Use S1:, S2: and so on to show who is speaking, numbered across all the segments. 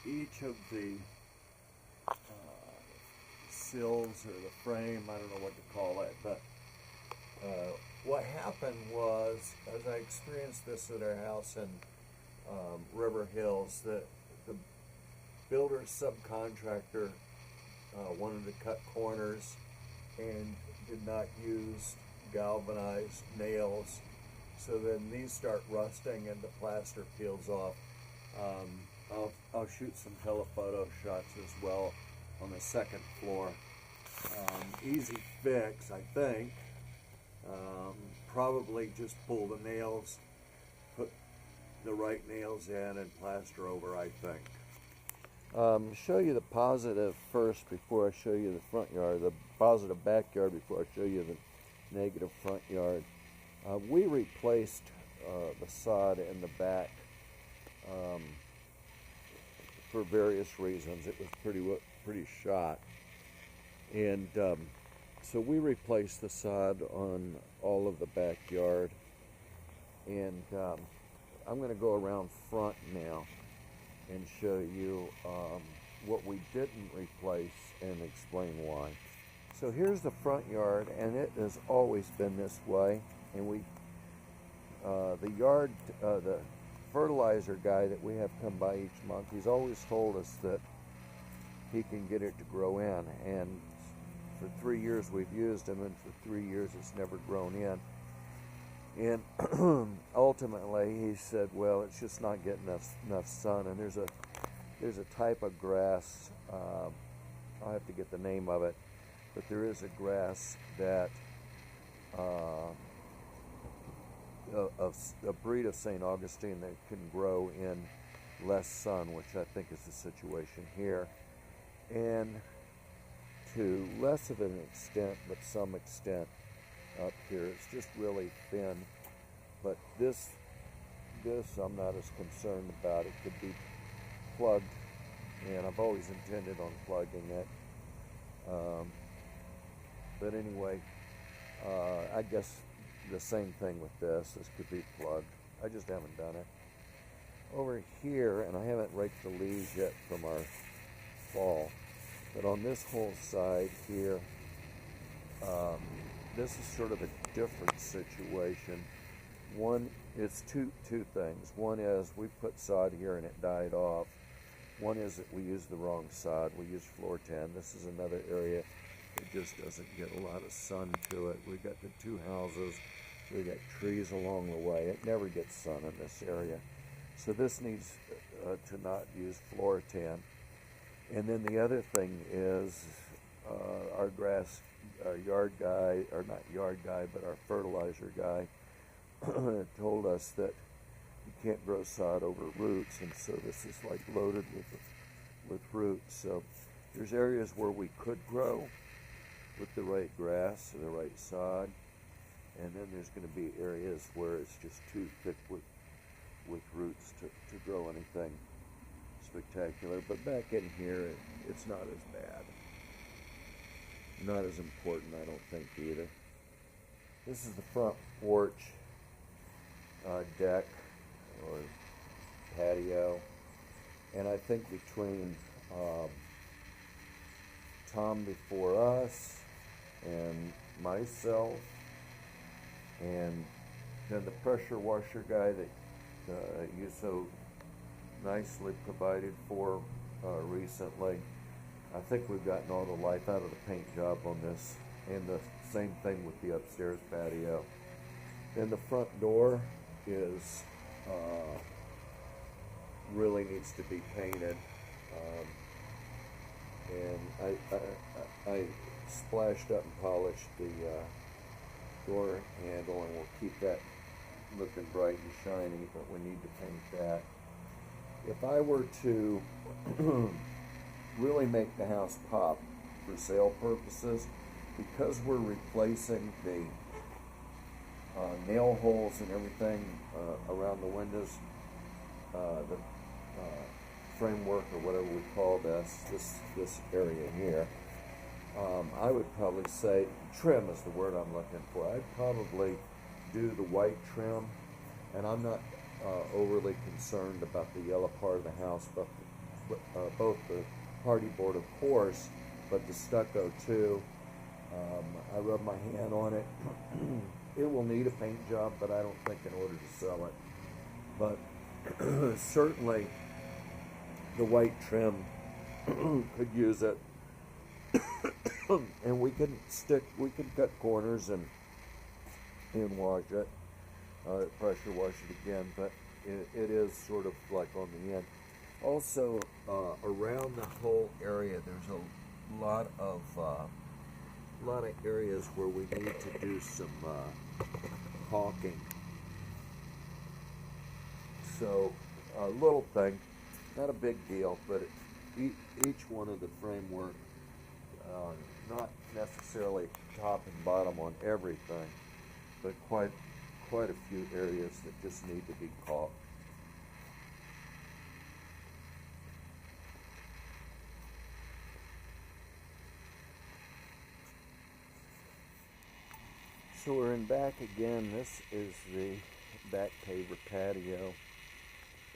S1: each of the sills or the frame, I don't know what to call it, but what happened was, as I experienced this at our house in River Hills, that the builder subcontractor wanted to cut corners and did not use galvanized nails, so then these start rusting and the plaster peels off. I'll shoot some telephoto shots as well on the second floor. Easy fix, I think. Probably just pull the nails, put the right nails in, and plaster over, I think. Show you the positive first before I show you the front yard, the positive backyard before I show you the negative front yard. We replaced the sod in the back for various reasons. It was pretty shot, and so we replaced the sod on all of the backyard. And I'm going to go around front now and show you what we didn't replace and explain why. So here's the front yard, and it has always been this way. And the fertilizer guy that we have come by each month, he's always told us that he can get it to grow in. And for 3 years we've used him, and for 3 years it's never grown in. And ultimately he said, well, it's just not getting enough sun. And there's a type of grass, I'll have to get the name of it, but there is a grass that a breed of St. Augustine that can grow in less sun, which I think is the situation here. And to less of an extent, but some extent up here, it's just really thin. But this I'm not as concerned about. It could be plugged, and I've always intended on plugging it. But anyway, I guess the same thing with this. This could be plugged. I just haven't done it. Over here, and I haven't raked the leaves yet from our fall, but on this whole side here, this is sort of a different situation. One, it's two things. One is we put sod here and it died off. One is that we used the wrong sod. We used floor tan. This is another area that just doesn't get a lot of sun to it. We got the two houses. We got trees along the way. It never gets sun in this area. So this needs to not use floor tan. And then the other thing is our yard guy, or not yard guy, but our fertilizer guy told us that you can't grow sod over roots, and so this is like loaded with roots. So there's areas where we could grow with the right grass and the right sod, and then there's going to be areas where it's just too thick with roots to grow anything spectacular. But back in here, it's not as bad. Not as important, I don't think, either. This is the front porch deck or patio, and I think between Tom before us and myself and then the pressure washer guy that you so nicely provided for recently, I think we've gotten all the life out of the paint job on this, and the same thing with the upstairs patio. Then the front door is really needs to be painted, and I splashed up and polished the door handle, and we'll keep that looking bright and shiny, but we need to paint that. If I were to really make the house pop for sale purposes, because we're replacing the nail holes and everything around the windows, the framework or whatever we call this area here, I would probably say, trim is the word I'm looking for. I'd probably do the white trim, and I'm not overly concerned about the yellow part of the house, but both the hardy board, of course, but the stucco too. I rub my hand on it. It will need a paint job, but I don't think in order to sell it. But certainly the white trim could use it. And we can cut corners and wash it, pressure wash it again, but it is sort of like on the end. Also, around the whole area, there's a lot of areas where we need to do some caulking. So, a little thing, not a big deal, but each one of the framework, not necessarily top and bottom on everything, but quite a few areas that just need to be caulked. So we're in back again. This is the back paver patio.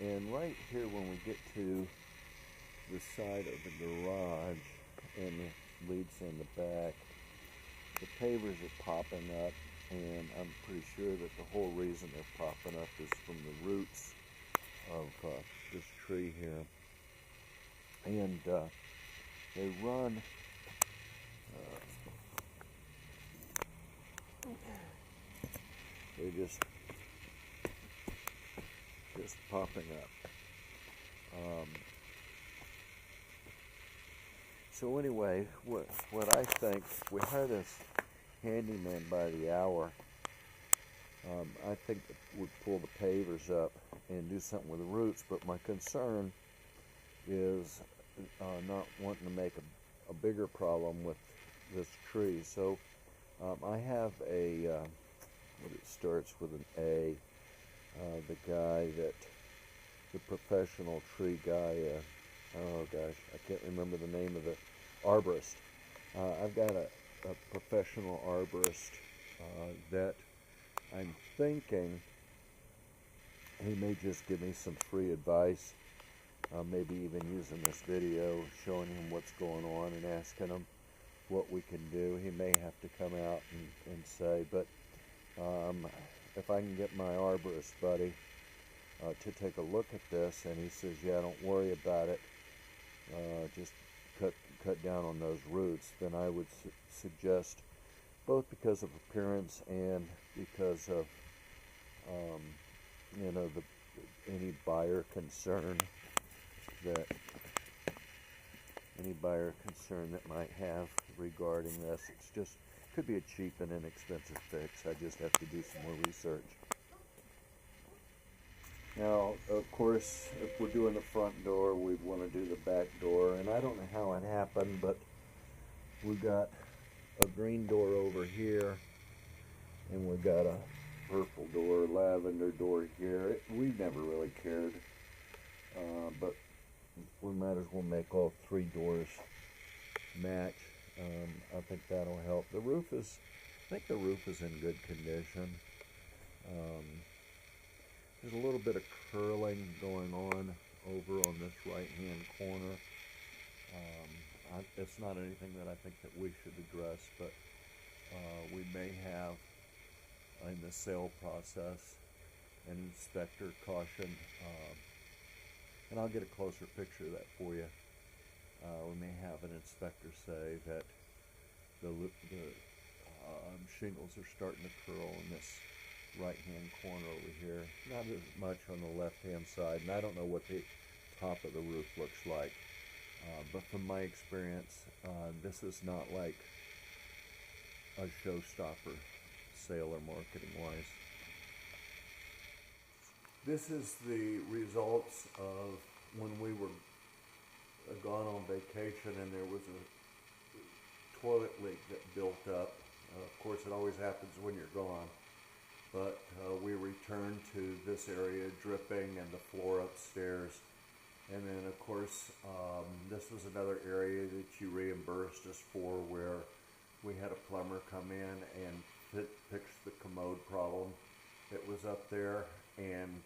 S1: And right here when we get to the side of the garage and the leads in the back, the pavers are popping up, and I'm pretty sure that the whole reason they're popping up is from the roots of this tree here. And they run they're just popping up. So anyway, what I think, we hire this handyman by the hour. I think that we'd pull the pavers up and do something with the roots, but my concern is not wanting to make a bigger problem with this tree. So I have it starts with an A. The guy the professional tree guy, oh gosh, I can't remember the name of the arborist. I've got a professional arborist that I'm thinking he may just give me some free advice, maybe even using this video, showing him what's going on and asking him what we can do. He may have to come out and say, but if I can get my arborist buddy to take a look at this, and he says, yeah, don't worry about it, just cut down on those roots, then I would suggest, both because of appearance and because of any buyer concern that might have regarding this. It's just could be a cheap and inexpensive fix. I just have to do some more research. Now, of course, if we're doing the front door, we'd want to do the back door. And I don't know how it happened, but we got a green door over here, and we got a purple door, lavender door here. We never really cared, but we might as well make all three doors match. I think that'll help. I think the roof is in good condition. There's a little bit of curling going on over on this right-hand corner. It's not anything that I think that we should address, but we may have in the sale process an inspector caution, and I'll get a closer picture of that for you. We may have an inspector say that the shingles are starting to curl in this right-hand corner over here. Not as much on the left-hand side, and I don't know what the top of the roof looks like. But from my experience, this is not like a showstopper, sale or marketing-wise. This is the results of when we were gone on vacation and there was a toilet leak that built up. Of course, it always happens when you're gone. But we returned to this area dripping and the floor upstairs. And then, of course, this was another area that you reimbursed us for, where we had a plumber come in and fix the commode problem that was up there. And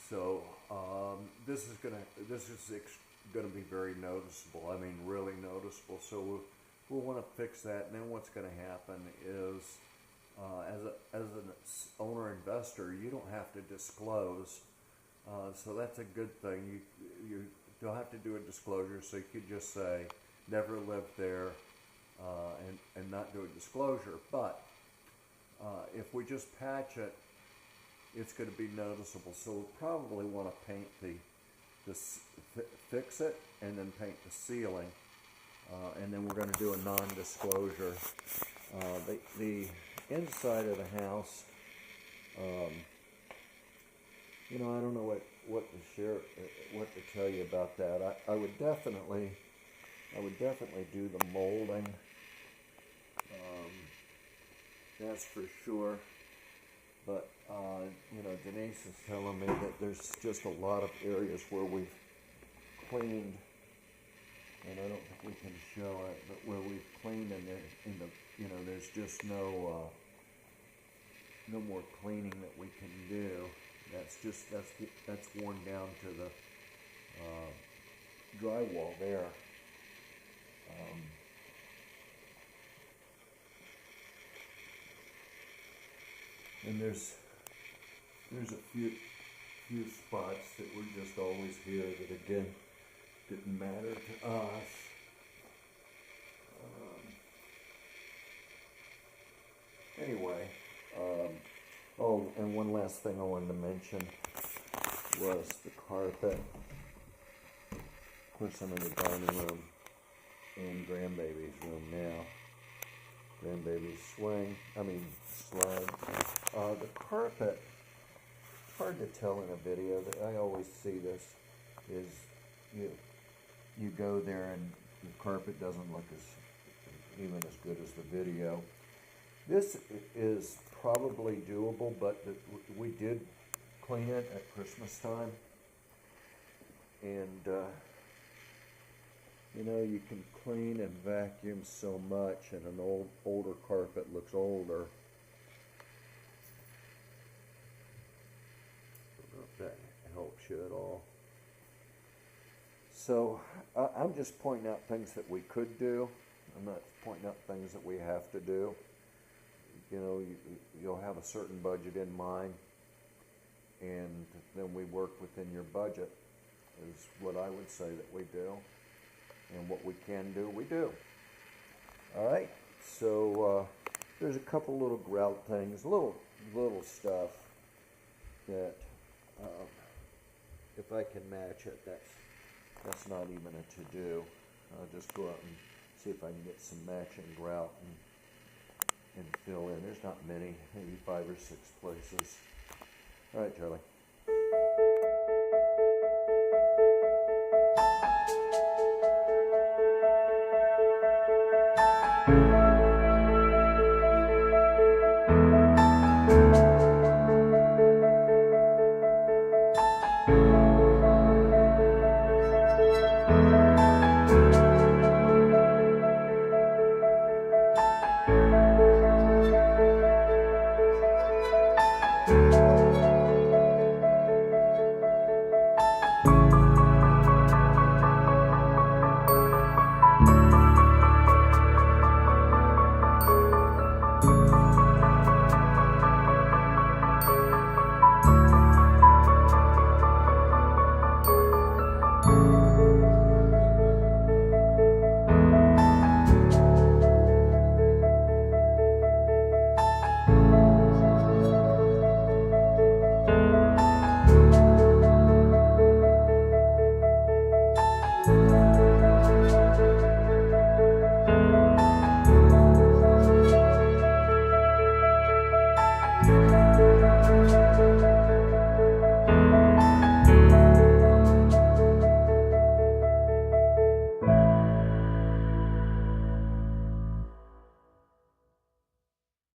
S1: so this is gonna be very noticeable. I mean, really noticeable. So we'll want to fix that. And then what's going to happen is, as an owner investor, you don't have to disclose. So that's a good thing. You don't have to do a disclosure. So you could just say never lived there, and not do a disclosure. But if we just patch it, it's going to be noticeable. So we'll probably want to paint fix it and then paint the ceiling, and then we're going to do a non-disclosure. The inside of the house, I don't know what to tell you about that. I would definitely do the molding. That's for sure. But Denise is telling me that there's just a lot of areas where we've cleaned, and I don't think we can show it, but where we've cleaned there's just no more cleaning that we can do. That's worn down to the drywall there. And there's a few spots that were just always here that again didn't matter to us. Anyway, oh, and one last thing I wanted to mention was the carpet. Of course, I'm in the dining room and grandbaby's room now. Grandbaby's slide. The carpet, hard to tell in a video. That I always see this is you go there and the carpet doesn't look even as good as the video. This is probably doable, but we did clean it at Christmas time, and you can clean and vacuum so much, and an older carpet looks older. I don't know if that helps you at all. So I'm just pointing out things that we could do. I'm not pointing out things that we have to do. You'll have a certain budget in mind, and then we work within your budget is what I would say that we do. And what we can do, we do. All right. So there's a couple little grout things, little stuff that if I can match it, that's not even a to-do. I'll just go out and see if I can get some matching grout and fill in. There's not many, maybe 5 or 6 places. All right, Charlie.